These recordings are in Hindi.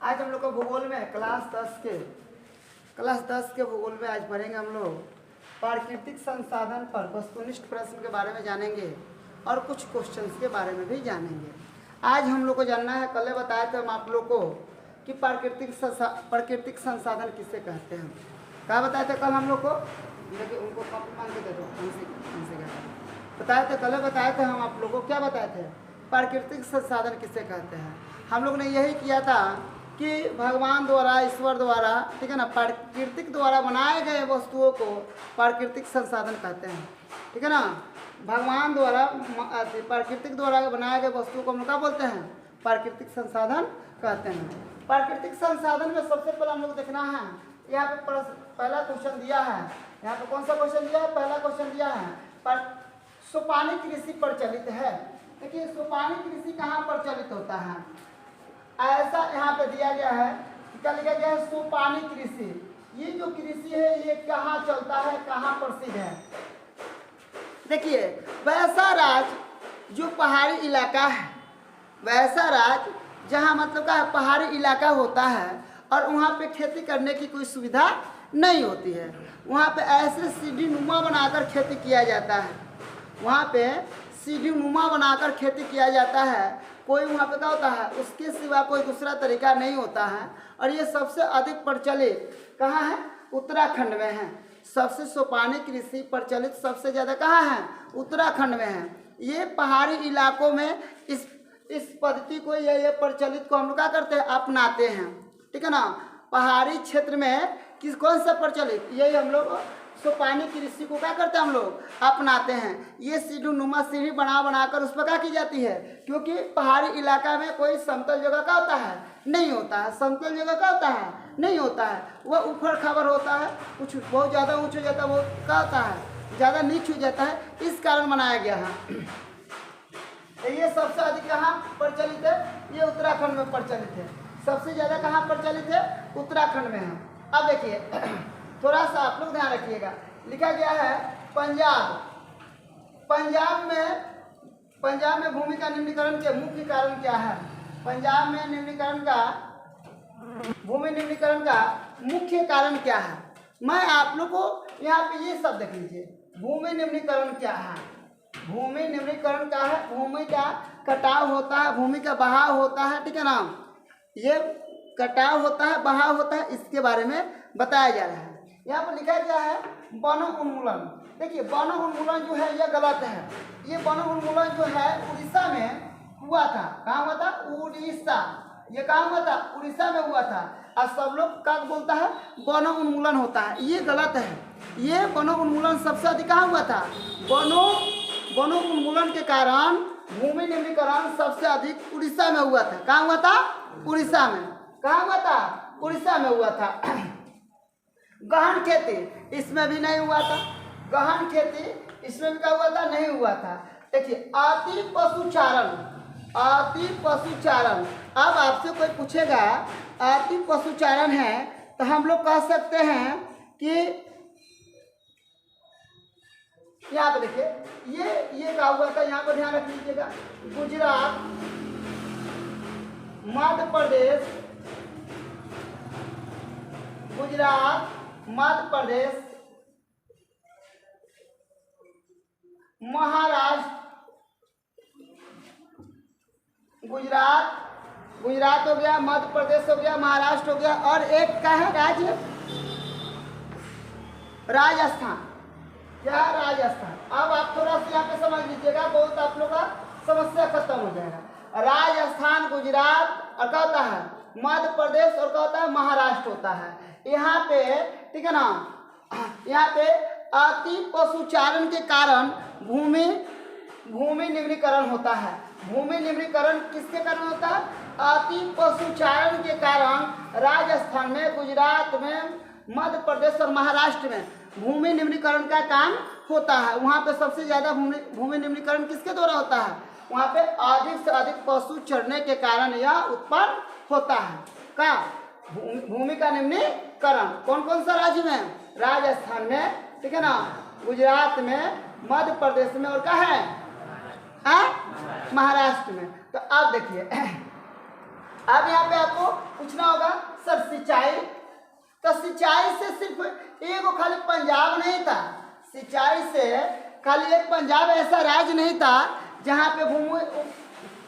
आज हम लोग को भूगोल में क्लास 10 के भूगोल में आज पढ़ेंगे हम लोग प्राकृतिक संसाधन पर वस्तुनिष्ठ प्रश्न के बारे में जानेंगे और कुछ क्वेश्चंस के बारे में भी जानेंगे। आज हम लोग को जानना है, कल बताया था हम आप लोग को कि प्राकृतिक संसाधन किसे कहते हैं। क्या बताए थे कल हम लोग को, लेकिन उनको कॉपी मांग के दे दो, उनसे बताए थे, कल बताए थे हम आप लोग को, क्या बताए थे, प्राकृतिक संसाधन किसे कहते हैं। हम लोग ने यही किया था कि भगवान द्वारा, ईश्वर द्वारा, ठीक है ना, प्राकृतिक द्वारा बनाए गए वस्तुओं को प्राकृतिक संसाधन कहते हैं, ठीक है ना। भगवान द्वारा प्राकृतिक द्वारा बनाए गए वस्तुओं को हम लोग क्या बोलते हैं, प्राकृतिक संसाधन कहते हैं। प्राकृतिक संसाधन में सबसे पहले हम लोग देखना है, यहाँ पे पहला क्वेश्चन दिया है। यहाँ पे कौन सा क्वेश्चन दिया है, पहला क्वेश्चन दिया है सोपानी कृषि प्रचलित है। देखिए सोपानी कृषि कहाँ प्रचलित होता है, ऐसा यहाँ पे दिया गया है, क्या लिखा गया है, सोपानी कृषि। ये जो कृषि है ये कहाँ चलता है, कहाँ प्रसिद्ध है। देखिए वैसा राज्य जो पहाड़ी इलाका है, वैसा राज्य जहाँ मतलब का पहाड़ी इलाका होता है और वहाँ पे खेती करने की कोई सुविधा नहीं होती है, वहाँ पे ऐसे सीढ़ी नुमा बनाकर खेती किया जाता है। वहाँ पे सीढ़ी नुमा बनाकर खेती किया जाता है। कोई वहाँ पे क्या होता है, उसके सिवा कोई दूसरा तरीका नहीं होता है। और ये सबसे अधिक प्रचलित कहाँ है, उत्तराखंड में है। सबसे सोपानी कृषि प्रचलित सबसे ज़्यादा कहाँ है, उत्तराखंड में है। ये पहाड़ी इलाकों में इस पद्धति को, ये प्रचलित को हम लोग क्या करते हैं, अपनाते हैं, ठीक है ना। पहाड़ी क्षेत्र में कौन सा प्रचलित, यही हम लोग सोपानी कृषि को क्या करते हैं, हम लोग अपनाते हैं। ये सीढ़ी नुमा सीढ़ी बनाकर उस पर क्या की जाती है, क्योंकि पहाड़ी इलाका में कोई समतल जगह का होता है, नहीं होता है। समतल जगह का होता है, नहीं होता है। वह ऊपर खबर होता है, कुछ बहुत ज़्यादा ऊँच हो जाता है, वो क्या होता है, ज़्यादा नीच हो जाता है। इस कारण बनाया गया है। ये सबसे अधिक कहाँ प्रचलित है, ये उत्तराखंड में प्रचलित है। सबसे ज़्यादा कहाँ प्रचलित है, उत्तराखंड में है। अब देखिए थोड़ा सा आप लोग ध्यान रखिएगा, लिखा गया है पंजाब में भूमि का निम्नीकरण के मुख्य कारण क्या है। पंजाब में भूमि निम्नीकरण का मुख्य कारण क्या है। मैं आप लोग को यहाँ पे ये सब देख लीजिए, भूमि निम्नीकरण क्या है। भूमि निम्नीकरण क्या है, भूमि का कटाव होता है, भूमि का बहाव होता है, ठीक है ना। ये कटाव होता है, बहाव होता है, इसके बारे में बताया जा रहा है। यहाँ पर लिखा गया है वन उन्मूलन। देखिए वन उन्मूलन जो है यह गलत है। ये वन उन्मूलन जो है उड़ीसा में हुआ था। कहाँ हुआ था, उड़ीसा। ये कहाँ हुआ था, उड़ीसा में हुआ था। और सब लोग क्या बोलता है, वन उन्मूलन होता है, ये गलत है। ये वन उन्मूलन सबसे अधिक कहाँ हुआ था, वन उन्मूलन के कारण भूमि निम्नीकरण सबसे अधिक उड़ीसा में हुआ था। कहाँ हुआ था, उड़ीसा में। कहाँ हुआ था, उड़ीसा में हुआ था। गहन खेती इसमें भी नहीं हुआ था, गहन खेती इसमें भी क्या हुआ था, नहीं हुआ था। देखिए अति पशुचारण। अब आपसे कोई पूछेगा अति पशुचारण है तो हम लोग कह सकते हैं कि यहाँ पे देखिए ये क्या हुआ था, यहाँ पर ध्यान रख लीजिएगा। गुजरात, मध्य प्रदेश, महाराष्ट्र, गुजरात हो गया, मध्य प्रदेश हो गया, महाराष्ट्र हो गया, और एक क्या है राज्य, राजस्थान। क्या, राजस्थान। अब आप थोड़ा सा यहाँ पे समझ लीजिएगा, बहुत आप लोग का समस्या खत्म हो जाएगा। राजस्थान, गुजरात और क्या होता है, मध्य प्रदेश, और क्या होता है, महाराष्ट्र होता है। यहाँ पे ठीक है ना, यहाँ पे अति पशुचारण के कारण भूमि निम्नीकरण होता है। भूमि निम्नीकरण किसके कारण होता है, अति पशुचारण के कारण राजस्थान में, गुजरात में, मध्य प्रदेश और महाराष्ट्र में भूमि निम्नीकरण का काम होता है। वहाँ पे सबसे ज़्यादा भूमि निम्नीकरण किसके द्वारा होता है, वहाँ पे अधिक से अधिक पशु चढ़ने के कारण यह उत्पन्न होता है। क्या, भूमि का निम्नीकरण कौन कौन सा राज्य में, राजस्थान में, ठीक है ना, गुजरात में, मध्य प्रदेश में, और क्या है, महाराष्ट्र में। तो अब देखिए अब यहाँ पे आपको पूछना होगा सर सिंचाई, तो सिंचाई से सिर्फ एक खाली पंजाब नहीं था, सिंचाई से खाली एक पंजाब ऐसा राज्य नहीं था जहाँ पे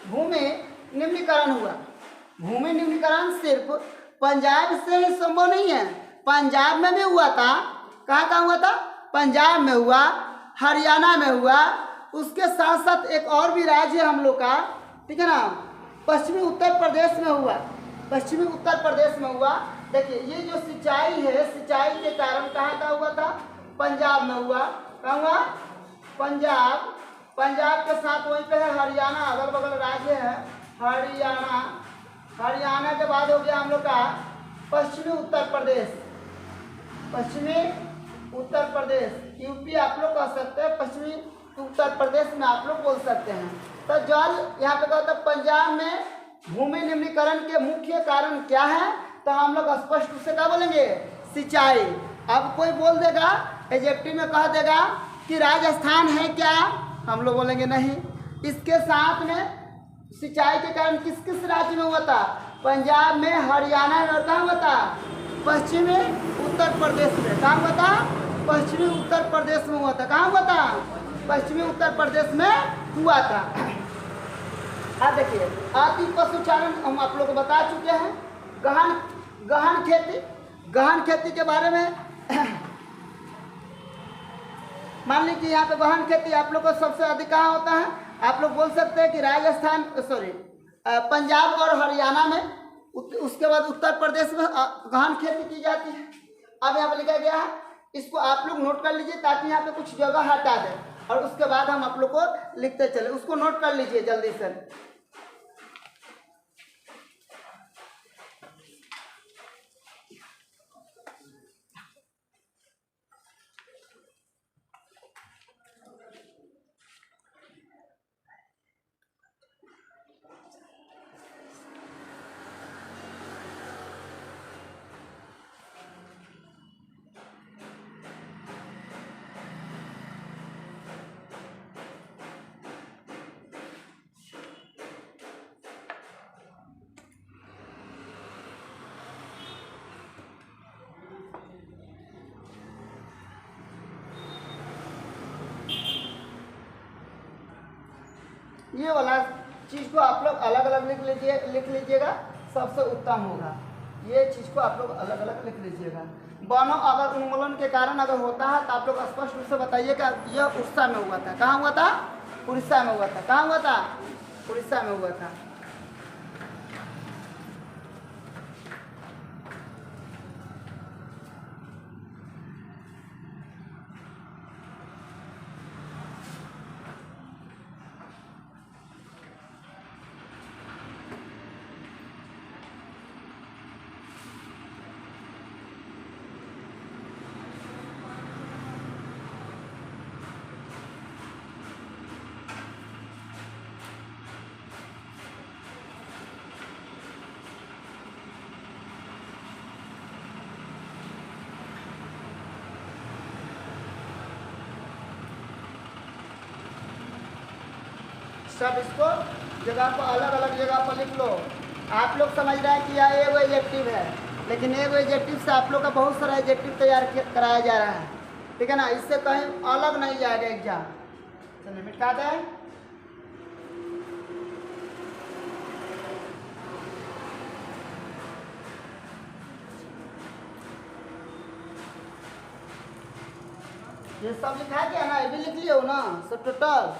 भूमि निम्नीकरण हुआ। भूमि निम्नीकरण सिर्फ पंजाब से ही संभव नहीं है, पंजाब में भी हुआ था। कहाँ कहाँ हुआ था? पंजाब में हुआ, हरियाणा में हुआ, उसके साथ साथ एक और भी राज्य है हम लोग का, ठीक है ना, पश्चिमी उत्तर प्रदेश में हुआ, पश्चिमी उत्तर प्रदेश में हुआ। देखिए ये जो सिंचाई है, सिंचाई के कारण कहाँ का हुआ था? पंजाब में हुआ। कहाँ हुआ? पंजाब। पंजाब के साथ वहीं पे है हरियाणा, अगल बगल राज्य है हरियाणा। हरियाणा के बाद हो गया हम लोग का पश्चिमी उत्तर प्रदेश, पश्चिमी उत्तर प्रदेश, यूपी आप लोग कह सकते हैं, पश्चिमी उत्तर प्रदेश में आप लोग बोल सकते हैं। तो जल यहाँ पे कहते हैं पंजाब में भूमि निम्नीकरण के मुख्य कारण क्या है? तो हम लोग स्पष्ट रूप से क्या बोलेंगे? सिंचाई। अब कोई बोल देगा एडजेक्टिव में कह देगा कि राजस्थान है क्या, हम लोग बोलेंगे नहीं। इसके साथ में सिंचाई के कारण किस किस राज्य में हुआ था? पंजाब में, हरियाणा में, और कहाँ हुआ था? पश्चिमी उत्तर प्रदेश में। कहाँ हुआ था? पश्चिमी उत्तर प्रदेश में हुआ था। कहाँ हुआ था? पश्चिमी उत्तर प्रदेश में हुआ था। अब देखिए अति पशुचारण हम आप लोग को बता चुके हैं। गहन खेती, गहन खेती के बारे में मान लीजिए यहाँ पे गहन खेती आप लोग को सबसे अधिक कहाँ होता है? आप लोग बोल सकते हैं कि राजस्थान, पंजाब और हरियाणा में, उसके बाद उत्तर प्रदेश में गहन खेती की जाती है। अब यहाँ पे लिखा गया है, इसको आप लोग नोट कर लीजिए ताकि यहाँ पे कुछ जगह हटा दें और उसके बाद हम आप लोग को लिखते चले। उसको नोट कर लीजिए जल्दी से। ये वाला चीज़ को आप लोग अलग अलग लिख लीजिएगा, सबसे उत्तम होगा। ये चीज़ को आप लोग अलग अलग लिख लीजिएगा। दोनों अगर उन्मूलन के कारण अगर होता है तो आप लोग स्पष्ट रूप से बताइएगा। यह उड़ीसा में हुआ था। कहाँ हुआ था? उड़ीसा में हुआ था। कहाँ हुआ था? उड़ीसा में हुआ था। सब इसको जगह पर अलग अलग जगह पर लिख लो। आप लोग समझ रहे हैं कि यह एगो एडजेक्टिव है, लेकिन एगो एडजेक्टिव से आप लोग का बहुत सारा एडजेक्टिव तैयार कराया जा रहा है, ठीक है ना। इससे कहीं अलग नहीं जाएगा एग्जाम। चलिए मिटा दें। ये सब लिखा गया ना, ये भी लिख लियो ना सब टोटल।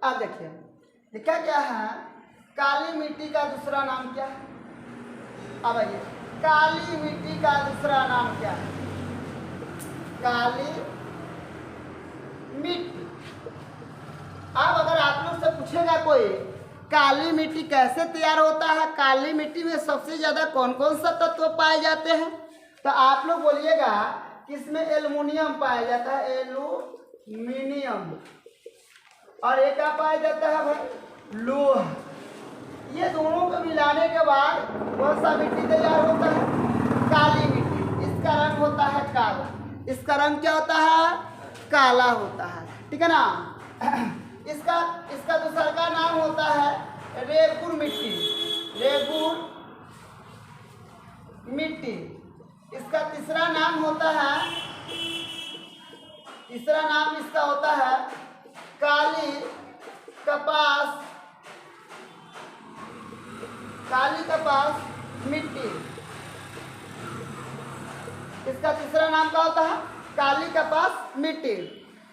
अब देखिए लिखा क्या है, काली मिट्टी का दूसरा नाम क्या है? अब आइए, काली मिट्टी का दूसरा नाम क्या है? काली मिट्टी। अब अगर आप लोग से पूछेगा कोई काली मिट्टी कैसे तैयार होता है, काली मिट्टी में सबसे ज्यादा कौन कौन सा तत्व पाए जाते हैं, तो आप लोग बोलिएगा कि इसमें एल्युमिनियम पाया जाता है, एल्युमिनियम। और एक क्या पाया जाता है भाई? लोहा। सुखाने के बाद कौन सा मिट्टी तैयार होता है? काली मिट्टी। इसका रंग होता है काला। इसका रंग क्या होता है? काला होता है। ठीक है ना। इसका इसका दूसरा का नाम होता है रेगुर मिट्टी। रेगुर मिट्टी। इसका तीसरा नाम होता है, तीसरा नाम इसका होता है काली कपास। काली कपास मिट्टी। इसका तीसरा नाम क्या होता है? काली कपास मिट्टी।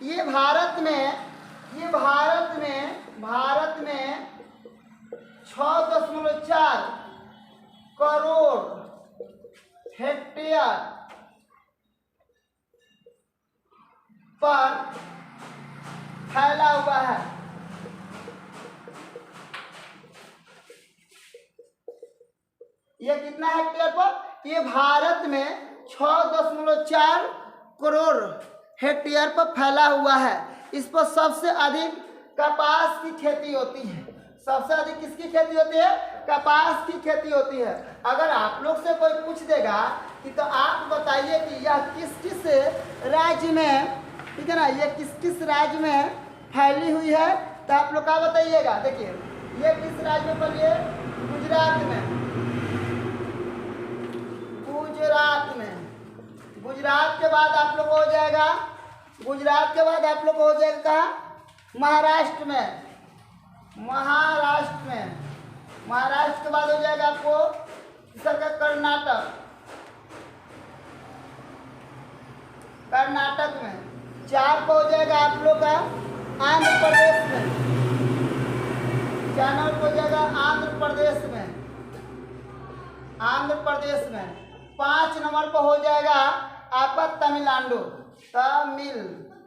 ये भारत में 6.4 करोड़ हेक्टेयर पर फैला हुआ है। ये कितना हेक्टेयर पर? ये भारत में 6.4 करोड़ हेक्टेयर पर फैला हुआ है। इस पर सबसे अधिक कपास की खेती होती है। सबसे अधिक किसकी खेती होती है? कपास की खेती होती है। अगर आप लोग से कोई पूछ देगा कि तो आप बताइए कि यह किस किस राज्य में, ठीक है ना, ये किस किस राज्य में फैली हुई है, तो आप लोग क्या बताइएगा? देखिए ये किस राज्य में फैली है? गुजरात में। गुजरात में। गुजरात के बाद आप लोग को हो जाएगा, गुजरात के बाद आप लोग को हो जाएगा महाराष्ट्र में। महाराष्ट्र में। महाराष्ट्र के बाद हो जाएगा आपको सर का कर्नाटक। कर्नाटक में। 4 को हो जाएगा आप लोग का आंध्र प्रदेश में। 4 नंबर को हो जाएगा आंध्र प्रदेश में। आंध्र प्रदेश में। 5 नंबर पर हो जाएगा आपका तमिलनाडु। तमिलनाडु।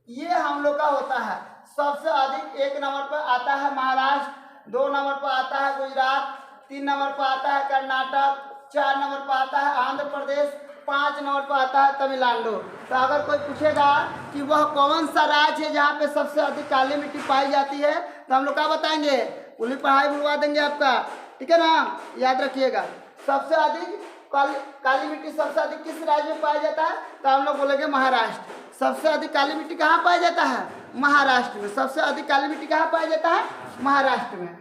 ये हम लोग का होता है। सबसे अधिक 1 नंबर पर आता है महाराष्ट्र, 2 नंबर पर आता है गुजरात, 3 नंबर पर आता है कर्नाटक, 4 नंबर पर आता है आंध्र प्रदेश, 5 नंबर पर आता है तमिलनाडु। तो अगर कोई पूछेगा कि वह कौन सा राज्य है जहाँ पे सबसे अधिक काली मिट्टी पाई जाती है, तो हम लोग क्या बताएंगे? पूरी पढ़ाई बुलवा देंगे आपका। ठीक है ना, याद रखिएगा। सबसे अधिक काली मिट्टी सबसे अधिक किस राज्य में पाया जाता है? तो हम लोग बोलेंगे महाराष्ट्र। सबसे अधिक काली मिट्टी कहाँ पाया जाता है? महाराष्ट्र में। सबसे अधिक काली मिट्टी कहाँ पाया जाता है? महाराष्ट्र में।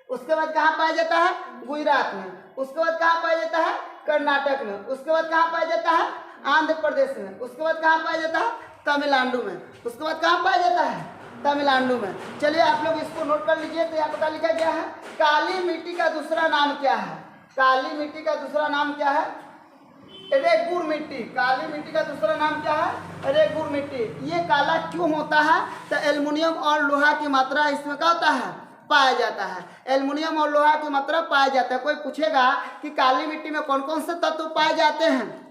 उसके बाद कहाँ पाया जाता है? गुजरात में। उसके बाद कहाँ पाया जाता है? कर्नाटक में। उसके बाद कहाँ पाया जाता है? आंध्र प्रदेश में। उसके बाद कहाँ पाया जाता है? तमिलनाडु में। उसके बाद कहाँ पाया जाता है? तमिलनाडु में। चलिए आप लोग इसको नोट कर लीजिए। तो यहाँ पर क्या लिखा गया है? काली मिट्टी का दूसरा नाम क्या है? काली मिट्टी का दूसरा नाम क्या है? रेगुर मिट्टी। काली मिट्टी का दूसरा नाम क्या है? रेगुर मिट्टी। ये काला क्यों होता है? तो एल्युमिनियम और लोहा की मात्रा इसमें क्या होता है? पाया जाता है। एल्युमिनियम और लोहा की मात्रा पाया जाता है। कोई पूछेगा कि काली मिट्टी में कौन कौन से तत्व पाए जाते हैं,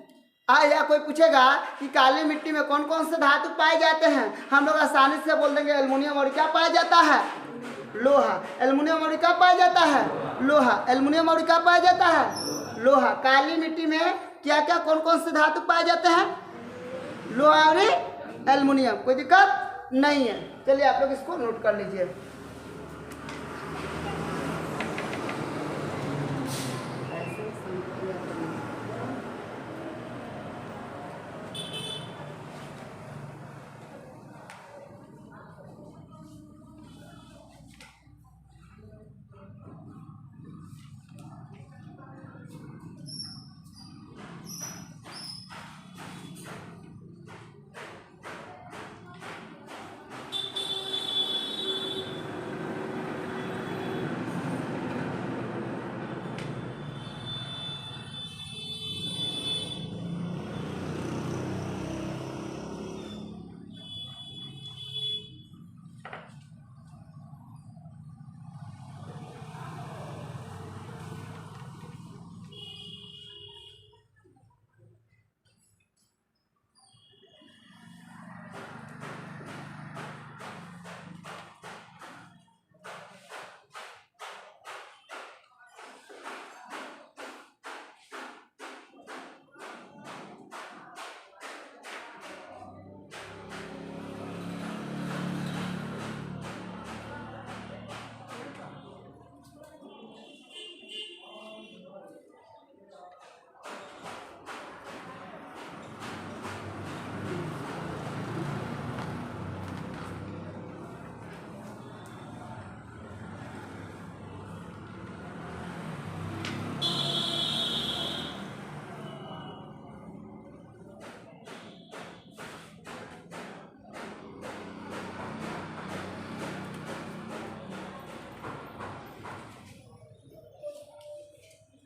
या कोई पूछेगा कि काली मिट्टी में कौन कौन से धातु पाए जाते हैं, हम लोग आसानी से बोल देंगे एल्युमिनियम और क्या पाया जाता है? लोहा। एल्युमिनियम और क्या पाया जाता है? लोहा। एल्युमिनियम और क्या पाया जाता है? लोहा। काली मिट्टी में क्या क्या कौन कौन से धातु पाए जाते हैं? लोहा और एल्युमिनियम। कोई दिक्कत नहीं है। चलिए आप लोग इसको नोट कर लीजिए।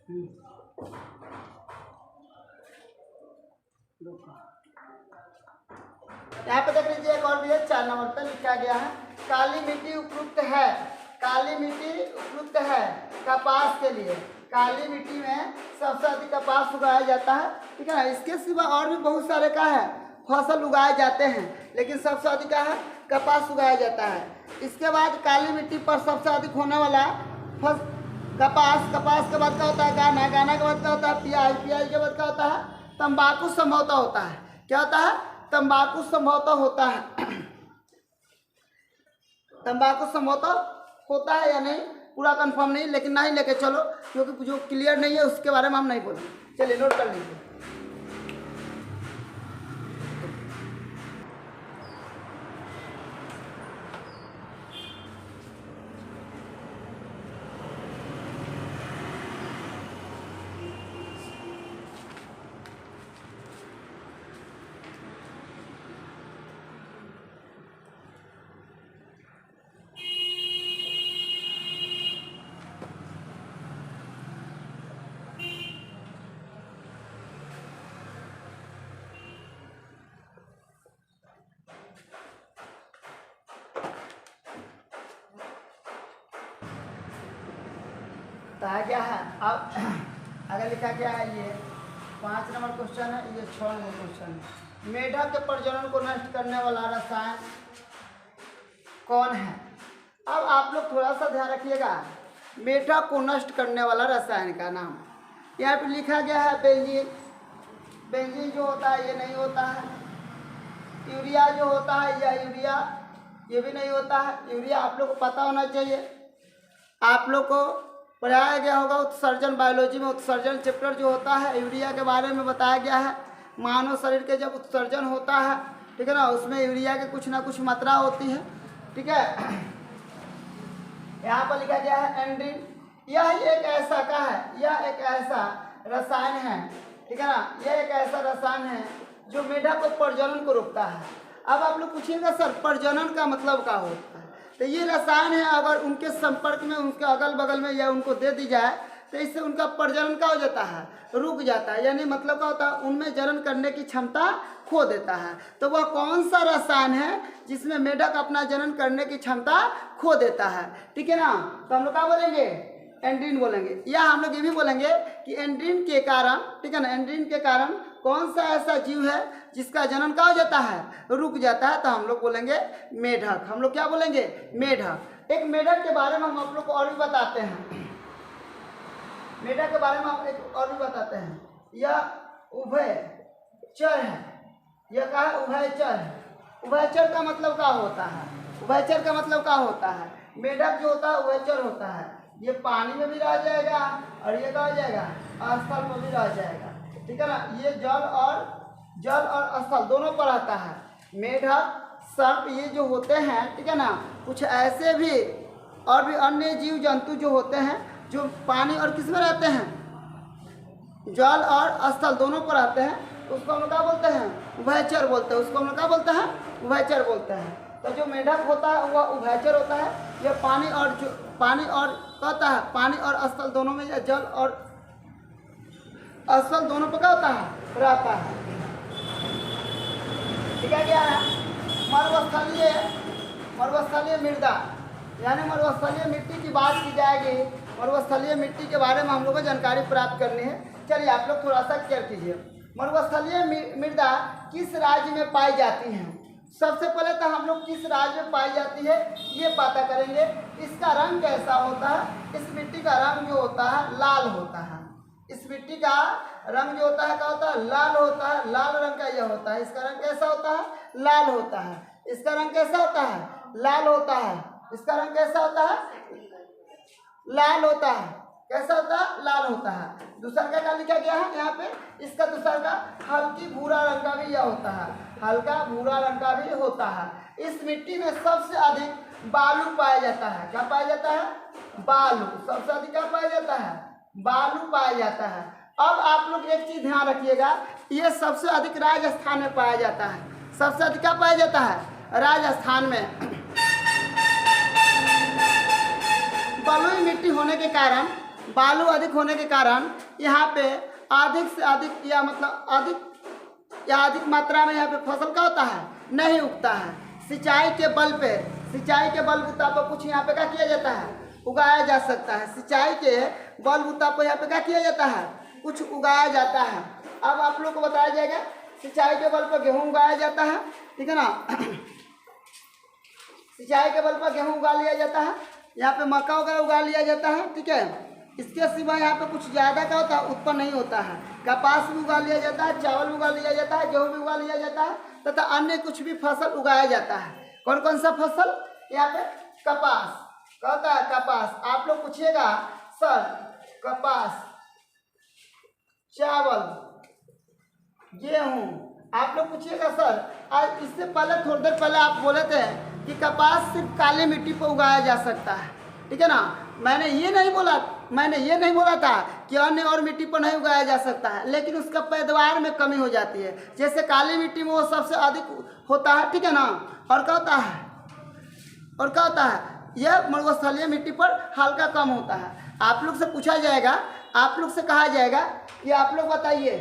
यहाँ पे देख लीजिए एक और भी है 4 नंबर पे लिखा गया है काली मिट्टी उपयुक्त है। काली मिट्टी उपयुक्त है कपास के लिए। काली मिट्टी में सबसे अधिक कपास उगाया जाता है, ठीक है ना। इसके सिवा और भी बहुत सारे का है फसल उगाए जाते हैं, लेकिन सबसे अधिक का है कपास उगाया जाता है। इसके बाद काली मिट्टी पर सबसे अधिक होने वाला फसल कपास। कपास के बाद क्या होता है गाना। गाना के बाद क्या होता है प्याज। प्याज के बाद क्या होता है तंबाकू संभवतः होता है। क्या होता है तंबाकू संभवतः होता है। तंबाकू संभवतः होता है या नहीं पूरा कंफर्म नहीं, लेकिन नहीं लेके चलो, क्योंकि जो क्लियर नहीं है उसके बारे में हम नहीं बोलेंगे। चलिए नोट कर लीजिए। कहा गया है अब अगर लिखा गया है ये 5 नंबर क्वेश्चन है, ये 6 नंबर क्वेश्चन है। मेढक के प्रजनन को नष्ट करने वाला रसायन कौन है। अब आप लोग थोड़ा सा ध्यान रखिएगा, मेढक को नष्ट करने वाला रसायन का नाम यहाँ पे लिखा गया है बेंजीन। बेंजीन जो होता है ये नहीं होता है। यूरिया जो होता है या यूरिया ये भी नहीं होता है। यूरिया आप लोग को पता होना चाहिए, आप लोग को पढ़ाया गया होगा उत्सर्जन। बायोलॉजी में उत्सर्जन चैप्टर जो होता है यूरिया के बारे में बताया गया है। मानव शरीर के जब उत्सर्जन होता है, ठीक है ना, उसमें यूरिया के कुछ ना कुछ मात्रा होती है, ठीक है। यहाँ पर लिखा गया है एंड्रीन। यह एक ऐसा का है, यह एक ऐसा रसायन है, ठीक है ना, यह एक ऐसा रसायन है जो मेढक को प्रजनन को रोकता है। अब आप लोग पूछिएगा सर प्रजनन का मतलब क्या होता है। तो ये रसायन है, अगर उनके संपर्क में उनके अगल बगल में या उनको दे दी जाए तो इससे उनका प्रजनन क्या हो जाता है रुक जाता है, यानी मतलब क्या होता है उनमें जनन करने की क्षमता खो देता है। तो वह कौन सा रसायन है जिसमें मेढक अपना जनन करने की क्षमता खो देता है, ठीक है ना। तो हम लोग क्या बोलेंगे एंड्रीन बोलेंगे, या हम लोग ये भी बोलेंगे कि एंड्रीन के कारण, ठीक है ना, एंड्रीन के कारण कौन सा ऐसा जीव है जिसका जनन क्या हो जाता है रुक जाता है। तो हम लोग बोलेंगे मेढक। हम लोग क्या बोलेंगे मेढक। एक मेढक के बारे में हम आप लोग को और भी बताते हैं। मेढक के बारे में हम एक और भी बताते हैं, यह उभयचर है। यह क्या है उभयचर है। उभयचर का मतलब क्या होता है। उभयचर का मतलब क्या होता है, मेढक जो होता है उभयचर होता है। ये पानी में भी रह जाएगा और ये क्या हो जाएगा स्थल में भी रह जाएगा, ठीक है ना। ये जल और स्थल दोनों पर रहता है। मेढक सर्प ये जो होते हैं, ठीक है ना, कुछ ऐसे भी और भी अन्य जीव जंतु जो होते हैं जो पानी और किस में रहते हैं जल और स्थल दोनों पर रहते हैं, उसको हम लोग क्या बोलते हैं उभयचर बोलते हैं। उसको हम लोग क्या बोलते हैं उभयचर बोलते हैं। तो जो मेढक होता है वह उभयचर होता है। यह पानी और कहता है पानी और स्थल दोनों में, या जल और स्थल दोनों पर क्या होता है रहता है, ठीक है। क्या है मरुस्थलीय मृदा, यानी मरुस्थलीय मिट्टी की बात की जाएगी। मरुस्थलीय मिट्टी के बारे में हम लोग को जानकारी प्राप्त करनी है। चलिए आप लोग थोड़ा सा केयर कीजिए। मरुस्थलीय मृदा किस राज्य में पाई जाती है। सबसे पहले तो हम लोग किस राज्य में पाई जाती है ये पता करेंगे। इसका रंग कैसा होता है, इस मिट्टी का रंग जो होता है लाल होता है। इस मिट्टी का रंग जो होता है क्या होता है लाल होता है। लाल रंग का यह होता है। इसका रंग कैसा होता है लाल होता है। इसका रंग कैसा होता है लाल होता है। इसका रंग कैसा होता है लाल होता है। कैसा होता है लाल होता है। दूसरा का क्या लिखा गया है यहाँ पे, इसका दूसरा का हल्की भूरा रंग का भी यह होता है। हल्का भूरा रंग का भी होता है। इस मिट्टी में सबसे अधिक बालू पाया जाता है। क्या पाया जाता है बालू। सबसे अधिक क्या पाया जाता है बालू पाया जाता है। अब आप लोग एक चीज ध्यान रखिएगा, ये सबसे अधिक राजस्थान में पाया जाता है। सबसे अधिक क्या पाया जाता है राजस्थान में। बलुई मिट्टी होने के कारण बालू अधिक होने के कारण यहाँ पे अधिक से अधिक या मतलब अधिक मात्रा में यहाँ पे फसल का होता है नहीं उगता है। सिंचाई के बल बुता पर कुछ यहाँ पे क्या किया जाता है उगाया जा सकता है। सिंचाई के बल बुता पर यहाँ पे क्या किया जाता है कुछ उगाया जाता है। अब आप लोग को बताया जाएगा सिंचाई के बल पर गेहूँ उगाया जाता है, ठीक है ना। सिंचाई के बल पर गेहूँ उगा लिया जाता है, यहाँ पे मक्का वगैरह उगा लिया जाता है, ठीक है। इसके सिवा यहाँ पे कुछ ज़्यादा का होता है उत्पन्न नहीं होता है। कपास भी उगा लिया जाता है, चावल भी उगा लिया जाता है, गेहूँ भी उगा लिया जाता है तथा अन्य कुछ भी फसल उगाया जाता है। कौन कौन सा फसल? यहाँ पे कपास कहता है, कपास। आप लोग पूछिएगा सर कपास, चावल, गेहूँ, आप लोग पूछिएगा सर। आज इससे पहले थोड़ी देर पहले आप बोले थे कि कपास सिर्फ काली मिट्टी पर उगाया जा सकता है, ठीक है ना। मैंने ये नहीं बोला था कि अन्य और मिट्टी पर नहीं उगाया जा सकता है, लेकिन उसका पैदावार में कमी हो जाती है। जैसे काली मिट्टी में वो सबसे अधिक होता है, ठीक है ना। और क्या होता है यह मरुस्थलीय मिट्टी पर हल्का कम होता है। आप लोग से पूछा जाएगा, आप लोग से कहा जाएगा कि आप लोग बताइए,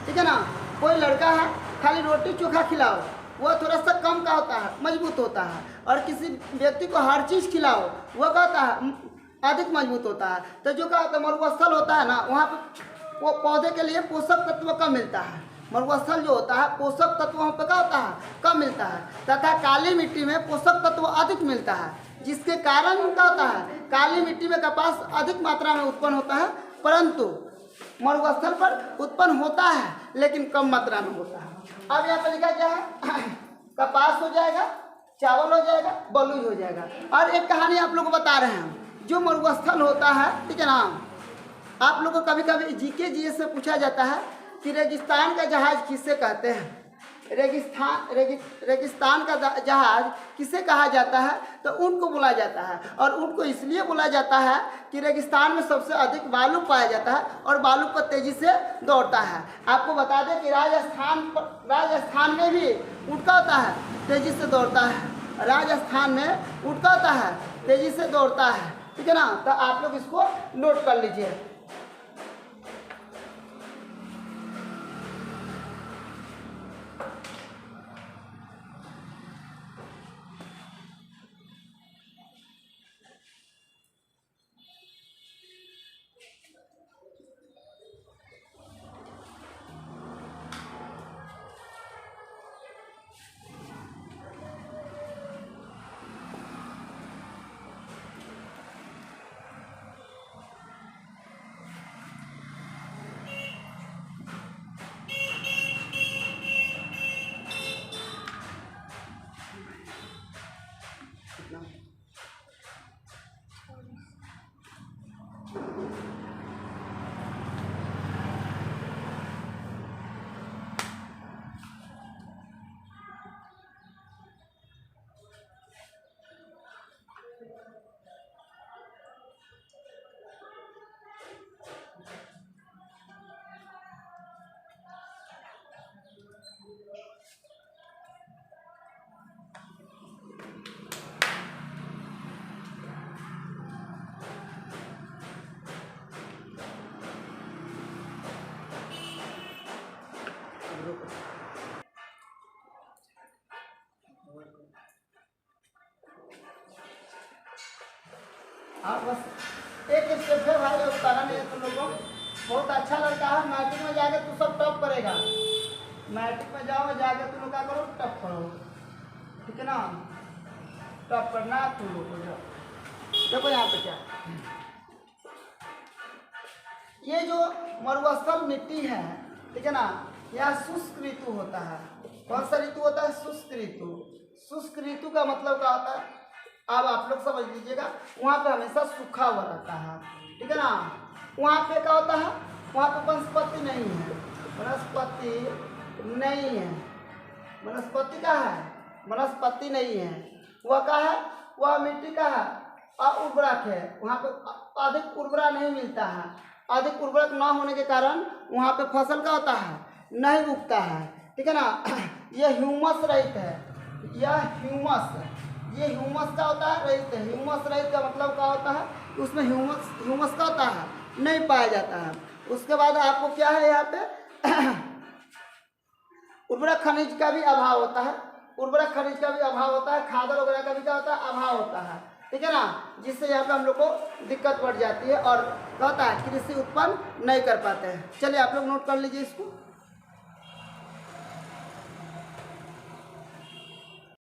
ठीक है ना। कोई लड़का है खाली रोटी चोखा खिलाओ वो थोड़ा सा कम का होता है, मजबूत होता है, और किसी व्यक्ति को हर चीज़ खिलाओ वो क्या होता है अधिक मजबूत होता है। तो जो क्या होता है मरुस्थल होता है ना, वहाँ पर वो पौधे के लिए पोषक तत्व कम मिलता है। मरुस्थल जो होता है पोषक तत्व वहाँ पर क्या होता है कम मिलता है, तथा काली मिट्टी में पोषक तत्व अधिक मिलता है, जिसके कारण क्या होता है काली मिट्टी में कपास अधिक मात्रा में उत्पन्न होता है, परंतु मरुस्थल पर उत्पन्न होता है लेकिन कम मात्रा में होता है। अब यहाँ पर लिखा क्या है कपास हो जाएगा, चावल हो जाएगा, बलुई हो जाएगा। और एक कहानी आप लोग को बता रहे हैं, जो मरुस्थल होता है, ठीक है ना। आप लोग को कभी कभी जीके जीएस से पूछा जाता है कि रेगिस्तान का जहाज किसे कहते हैं। रेगिस्तान का जहाज किसे कहा जाता है? तो ऊँट को बोला जाता है, और ऊँट को इसलिए बोला जाता है कि रेगिस्तान में सबसे अधिक बालू पाया जाता है और बालू पर तेजी से दौड़ता है। आपको बता दें कि राजस्थान में भी ऊँट का होता है तेजी से दौड़ता है। राजस्थान में ऊँट का होता है तेजी से दौड़ता है, ठीक है ना। तो आप लोग इसको नोट कर लीजिए। हाँ बस एक स्टेप है भाई, उतारा नहीं है तुम लोगों को। बहुत अच्छा लड़का है, मैट्रिक में जाके तू सब टॉप करेगा। मैट्रिक में जाओ जाके तुम लोग क्या करो टॉप करो, ठीक है ना। टॉप करना तुम लोग को। जाओ देखो यहाँ पे क्या, ये जो मरुस्थल मिट्टी है, ठीक है ना, यहाँ शुष्क ऋतु होता है। कौन सा ऋतु होता है? शुष्क ऋतु। शुष्क ऋतु का मतलब क्या होता है अब आप लोग समझ लीजिएगा। वहाँ पे हमेशा सूखा हुआ रहता है, ठीक है ना। वहाँ पे क्या होता है, वहाँ पे वनस्पति नहीं है, वनस्पति नहीं है। वनस्पति का है, वनस्पति नहीं है। वह का है, वह मिट्टी का है, उर्वरक है। वहाँ पे अधिक उर्वरा नहीं मिलता है। अधिक उर्वरक न होने के कारण वहाँ पे फसल का होता है नहीं उगता है, ठीक है ना। यह ह्यूमस रहित है, या ह्यूमस, ये ह्यूमस का होता है रहित है। ह्यूमस रहित का मतलब क्या होता है, उसमें ह्यूमस का होता है, नहीं पाया जाता है। उसके बाद आपको क्या है यहाँ पे उर्वरक खनिज का भी अभाव होता है, उर्वरक खनिज का भी अभाव होता है, खाद वगैरह का भी क्या होता है, अभाव होता है, ठीक है ना, जिससे यहाँ पे हम लोग को दिक्कत बढ़ जाती है और क्या होता है, कृषि उत्पन्न नहीं कर पाते हैं। चलिए आप लोग नोट कर लीजिए इसको।